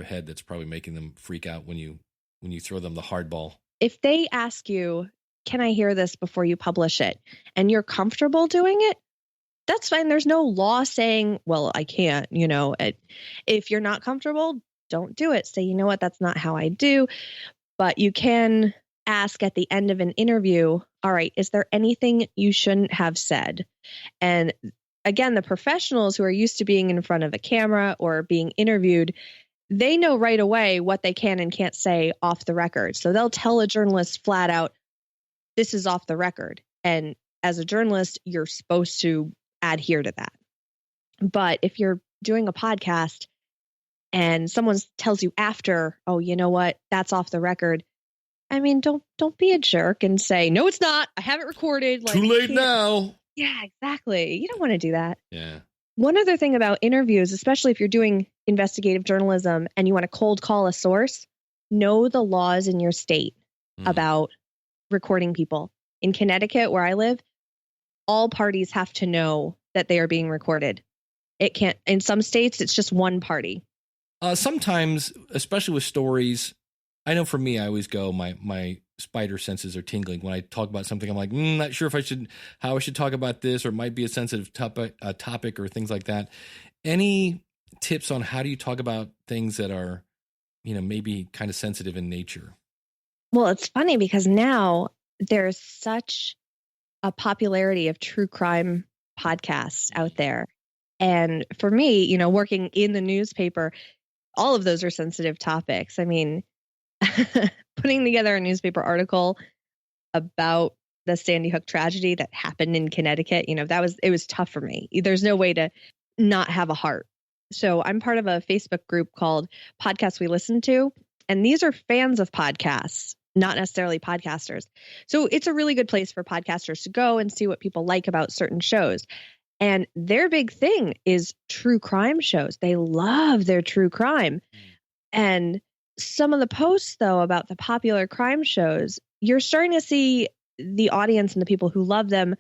head that's probably making them freak out when you throw them the hardball. If they ask you, can I hear this before you publish it? And you're comfortable doing it, that's fine. There's no law saying, well, I can't, if you're not comfortable, don't do it. Say, you know what, that's not how I do. But you can ask at the end of an interview, all right, is there anything you shouldn't have said? And again, the professionals who are used to being in front of a camera or being interviewed, they know right away what they can and can't say off the record. So they'll tell a journalist flat out, this is off the record. And as a journalist, you're supposed to adhere to that. But if you're doing a podcast and someone tells you after, oh, you know what, that's off the record. I mean, don't be a jerk and say, no, it's not. I have it recorded. Too late now. Yeah, exactly. You don't want to do that. Yeah. One other thing about interviews, especially if you're doing investigative journalism and you want to cold call a source, know the laws in your state about recording people. In Connecticut, where I live, all parties have to know that they are being recorded. It can't, in some states, it's just one party. Sometimes, especially with stories, I know for me, I always go, my spider senses are tingling when I talk about something. I'm like, not sure how I should talk about this, or it might be a sensitive topic or things like that. Any tips on how do you talk about things that are, maybe kind of sensitive in nature? Well, it's funny because now there's such a popularity of true crime podcasts out there. And for me, working in the newspaper, all of those are sensitive topics. I mean, putting together a newspaper article about the Sandy Hook tragedy that happened in Connecticut, it was tough for me. There's no way to not have a heart. So I'm part of a Facebook group called Podcasts We Listen To. And these are fans of podcasts, not necessarily podcasters. So it's a really good place for podcasters to go and see what people like about certain shows. And their big thing is true crime shows. They love their true crime. And some of the posts, though, about the popular crime shows, you're starting to see the audience and the people who love them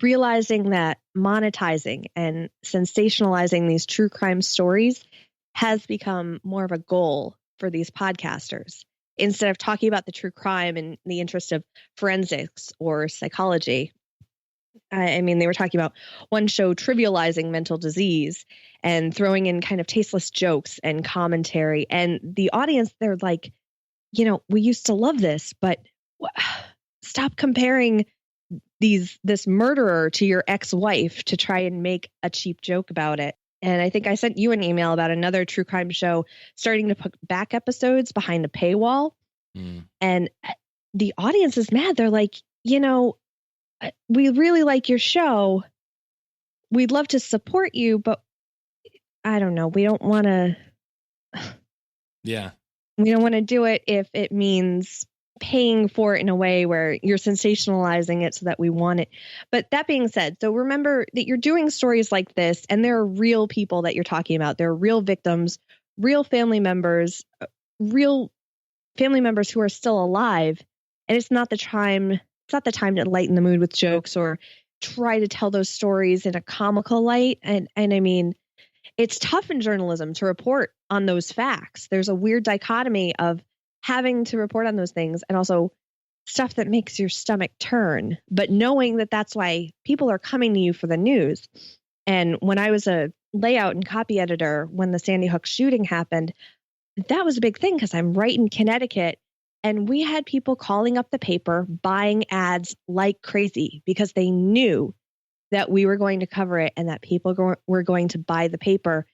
realizing that monetizing and sensationalizing these true crime stories has become more of a goal for these podcasters. Instead of talking about the true crime in the interest of forensics or psychology. I mean, they were talking about one show trivializing mental disease and throwing in kind of tasteless jokes and commentary. And the audience, they're like, we used to love this, but stop comparing this murderer to your ex-wife to try and make a cheap joke about it. And I think I sent you an email about another true crime show starting to put back episodes behind a paywall. And the audience is mad. They're like, we really like your show. We'd love to support you, but I don't know. We don't want to. Yeah. We don't want to do it if it means paying for it in a way where you're sensationalizing it so that we want it. But that being said, so remember that you're doing stories like this, and there are real people that you're talking about. There are real victims, real family members who are still alive. And it's not the time to lighten the mood with jokes or try to tell those stories in a comical light. And I mean, it's tough in journalism to report on those facts. There's a weird dichotomy of having to report on those things and also stuff that makes your stomach turn, but knowing that that's why people are coming to you for the news. And when I was a layout and copy editor, when the Sandy Hook shooting happened, that was a big thing because I'm right in Connecticut. And we had people calling up the paper, buying ads like crazy because they knew that we were going to cover it and that people were going to buy the paper.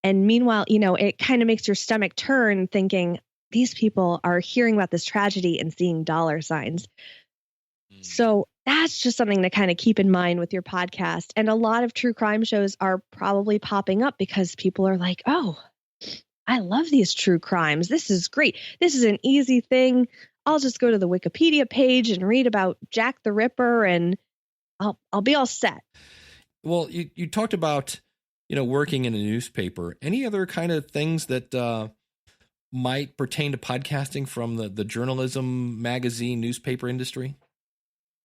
And meanwhile, it kind of makes your stomach turn thinking these people are hearing about this tragedy and seeing dollar signs. So that's just something to kind of keep in mind with your podcast. And a lot of true crime shows are probably popping up because people are like, oh, I love these true crimes. This is great. This is an easy thing. I'll just go to the Wikipedia page and read about Jack the Ripper and I'll be all set. Well, you talked about, working in a newspaper. Any other kind of things that might pertain to podcasting from the journalism, magazine, newspaper industry?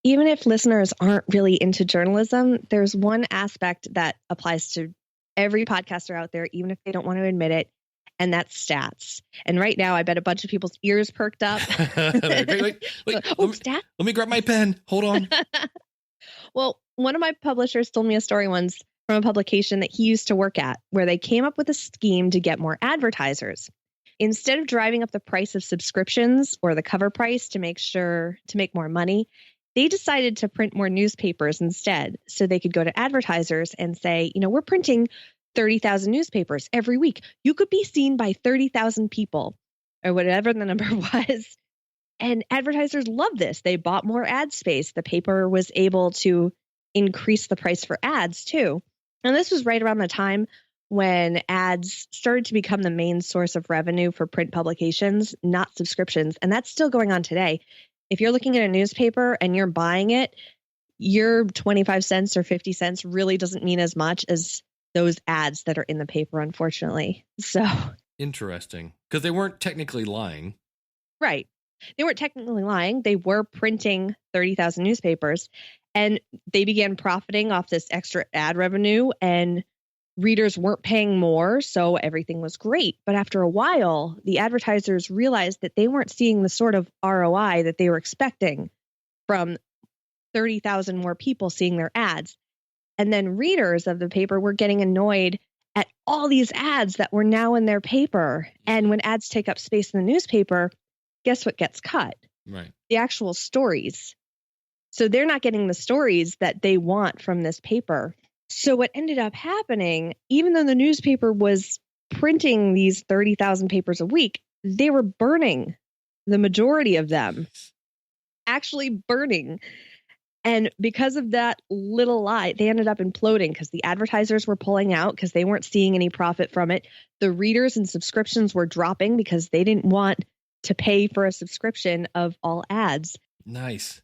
Even if listeners aren't really into journalism, there's one aspect that applies to every podcaster out there, even if they don't want to admit it. And that's stats. And right now, I bet a bunch of people's ears perked up. Wait. Stats? Let me grab my pen. Hold on. Well, one of my publishers told me a story once from a publication that he used to work at, where they came up with a scheme to get more advertisers. Instead of driving up the price of subscriptions or the cover price to make more money, they decided to print more newspapers instead. So they could go to advertisers and say, we're printing 30,000 newspapers every week. You could be seen by 30,000 people or whatever the number was. And advertisers loved this. They bought more ad space. The paper was able to increase the price for ads too. And this was right around the time when ads started to become the main source of revenue for print publications, not subscriptions. And that's still going on today. If you're looking at a newspaper and you're buying it, your 25 cents or 50 cents really doesn't mean as much as those ads that are in the paper, unfortunately. So interesting, because they weren't technically lying. Right. They weren't technically lying. They were printing 30,000 newspapers and they began profiting off this extra ad revenue and readers weren't paying more. So everything was great. But after a while, the advertisers realized that they weren't seeing the sort of ROI that they were expecting from 30,000 more people seeing their ads. And then readers of the paper were getting annoyed at all these ads that were now in their paper. And when ads take up space in the newspaper, guess what gets cut? Right. The actual stories. So they're not getting the stories that they want from this paper. So what ended up happening, even though the newspaper was printing these 30,000 papers a week, they were burning the majority of them, actually burning. And because of that little lie, they ended up imploding because the advertisers were pulling out because they weren't seeing any profit from it. The readers and subscriptions were dropping because they didn't want to pay for a subscription of all ads. Nice.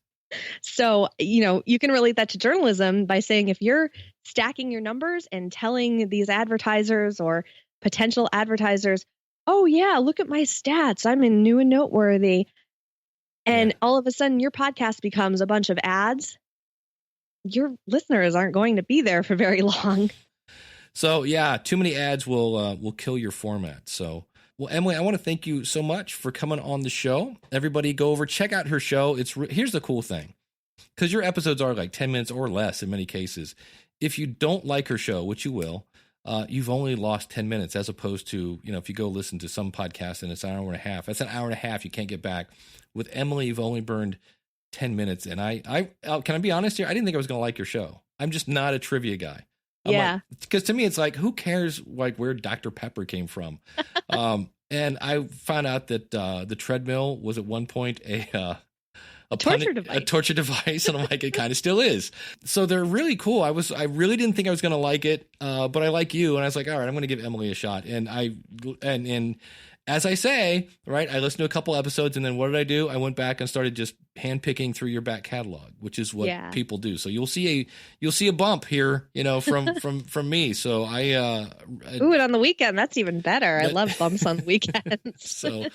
So, you can relate that to journalism by saying if you're stacking your numbers and telling these advertisers or potential advertisers, oh yeah, look at my stats, I'm in new and noteworthy. And all of a sudden your podcast becomes a bunch of ads, your listeners aren't going to be there for very long. So yeah, too many ads will kill your format. So, well, Emily, I want to thank you so much for coming on the show. Everybody go over, check out her show. Here's the cool thing, because your episodes are like 10 minutes or less in many cases. If you don't like her show, which you will, you've only lost 10 minutes as opposed to, if you go listen to some podcast and it's an hour and a half, that's an hour and a half you can't get back. With Emily, you've only burned 10 minutes. And I can I be honest here? I didn't think I was going to like your show. I'm just not a trivia guy. Yeah. Because to me, it's like, who cares like where Dr. Pepper came from? And I found out that the treadmill was at one point a torture device. And I'm like, it kind of still is. So they're really cool. I really didn't think I was going to like it, but I like you. And I was like, all right, I'm going to give Emily a shot. And as I say, right, I listened to a couple episodes, and then what did I do? I went back and started just handpicking through your back catalog, which is what people do. So you'll see a bump here, from me. So ooh, and on the weekend, that's even better. I love bumps on the weekends. So,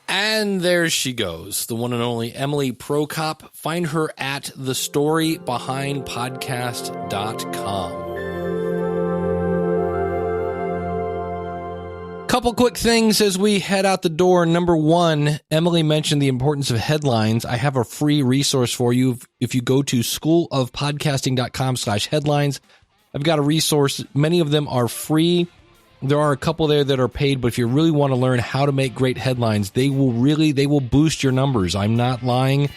and there she goes, the one and only Emily Prokop. Find her at thestorybehindpodcast.com. Couple quick things as we head out the door. Number one, Emily mentioned the importance of headlines. I have a free resource for you. If you go to schoolofpodcasting.com/headlines, I've got a resource. Many of them are free. There are a couple there that are paid, but if you really want to learn how to make great headlines, they will boost your numbers. I'm not lying.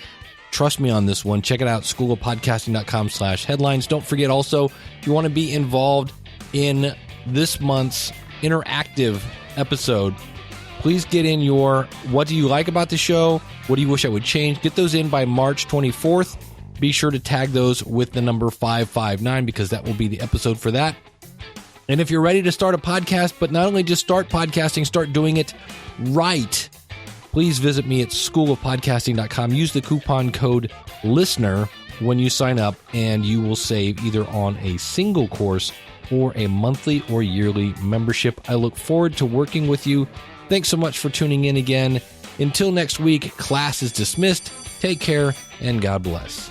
Trust me on this one. Check it out, schoolofpodcasting.com/headlines. Don't forget also, if you want to be involved in this month's interactive episode, please get in your what do you like about the show, what do you wish I would change. Get those in by March 24th. Be sure to tag those with the number 559 because that will be the episode for that. And if you're ready to start a podcast, but not only just start podcasting, start doing it right, please visit me at schoolofpodcasting.com. Use the coupon code LISTENER when you sign up, and you will save either on a single course or a monthly or yearly membership. I look forward to working with you. Thanks so much for tuning in again. Until next week, class is dismissed. Take care, and God bless.